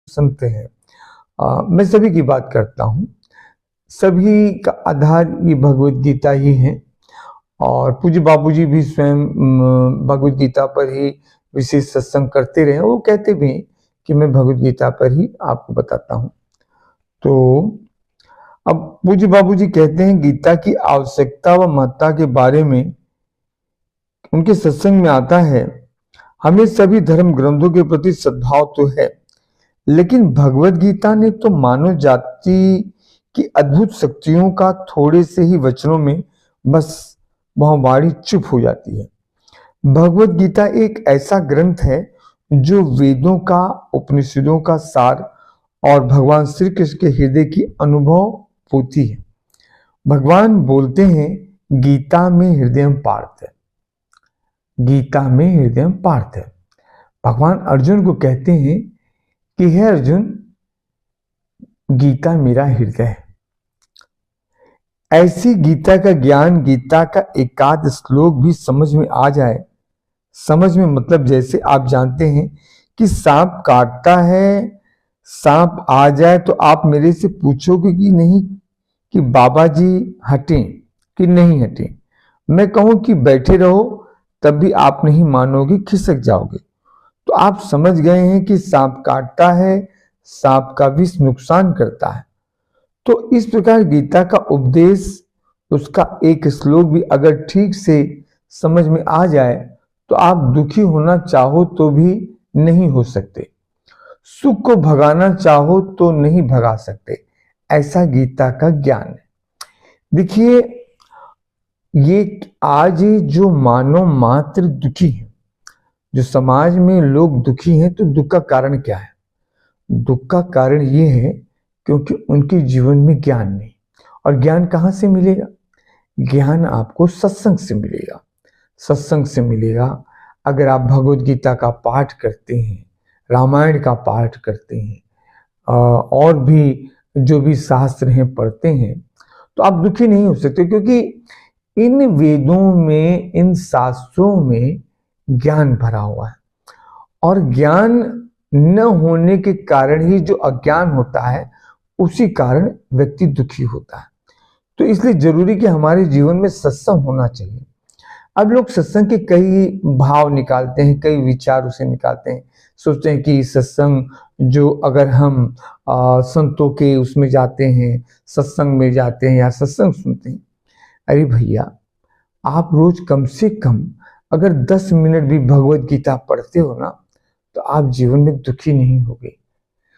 सुनते हैं। मैं सभी की बात करता हूँ। सभी का आधार ये भगवत गीता ही है और पूज्य बाबूजी भी स्वयं भगवत गीता पर ही विशेष सत्संग करते रहे। वो कहते भी हैं कि मैं भगवत गीता पर ही आपको बताता हूँ। तो अब पूज्य बाबूजी कहते हैं गीता की आवश्यकता व महत्ता के बारे में उनके सत्संग में आता है, हमें सभी धर्म ग्रंथों के प्रति सद्भाव तो है, लेकिन भगवत गीता ने तो मानव जाति की अद्भुत शक्तियों का थोड़े से ही वचनों में बस वह वाणी चुप हो जाती है। भगवत गीता एक ऐसा ग्रंथ है जो वेदों का, उपनिषदों का सार और भगवान श्री कृष्ण के हृदय की अनुभव पोथी है। भगवान बोलते हैं गीता में हृदय पार्थ है, गीता में हृदय पार्थ है। भगवान अर्जुन को कहते हैं कि हे अर्जुन, गीता मेरा हृदय है। ऐसी गीता का ज्ञान, गीता का एकाध श्लोक भी समझ में आ जाए, समझ में मतलब जैसे आप जानते हैं कि सांप काटता है, सांप आ जाए तो आप मेरे से पूछोगे कि नहीं कि बाबा जी हटें कि नहीं हटें। मैं कहूं कि बैठे रहो तब भी आप नहीं मानोगे, खिसक जाओगे। तो आप समझ गए हैं कि सांप काटता है, सांप का विष नुकसान करता है। तो इस प्रकार गीता का उपदेश, उसका एक श्लोक भी अगर ठीक से समझ में आ जाए तो आप दुखी होना चाहो तो भी नहीं हो सकते, सुख को भगाना चाहो तो नहीं भगा सकते। ऐसा गीता का ज्ञान है। देखिए, ये आज जो मानव मात्र दुखी है, जो समाज में लोग दुखी हैं, तो दुख का कारण क्या है? दुख का कारण ये है क्योंकि उनके जीवन में ज्ञान नहीं। और ज्ञान कहाँ से मिलेगा? ज्ञान आपको सत्संग से मिलेगा। सत्संग से मिलेगा अगर आप भगवत गीता का पाठ करते हैं, रामायण का पाठ करते हैं, और भी जो भी शास्त्र हैं पढ़ते हैं, तो आप दुखी नहीं हो सकते, क्योंकि इन वेदों में, इन शास्त्रों में ज्ञान भरा हुआ है। और ज्ञान न होने के कारण ही जो अज्ञान होता है, उसी कारण व्यक्ति दुखी होता है। तो इसलिए जरूरी कि हमारे जीवन में सत्संग होना चाहिए। अब लोग सत्संग के कई भाव निकालते हैं, कई विचार उसे निकालते हैं, सोचते हैं कि सत्संग जो अगर हम संतों के उसमें जाते हैं, सत्संग में जाते हैं या सत्संग सुनते हैं। अरे भैया, आप रोज कम से कम अगर 10 मिनट भी भगवत गीता पढ़ते हो ना, तो आप जीवन में दुखी नहीं होगे।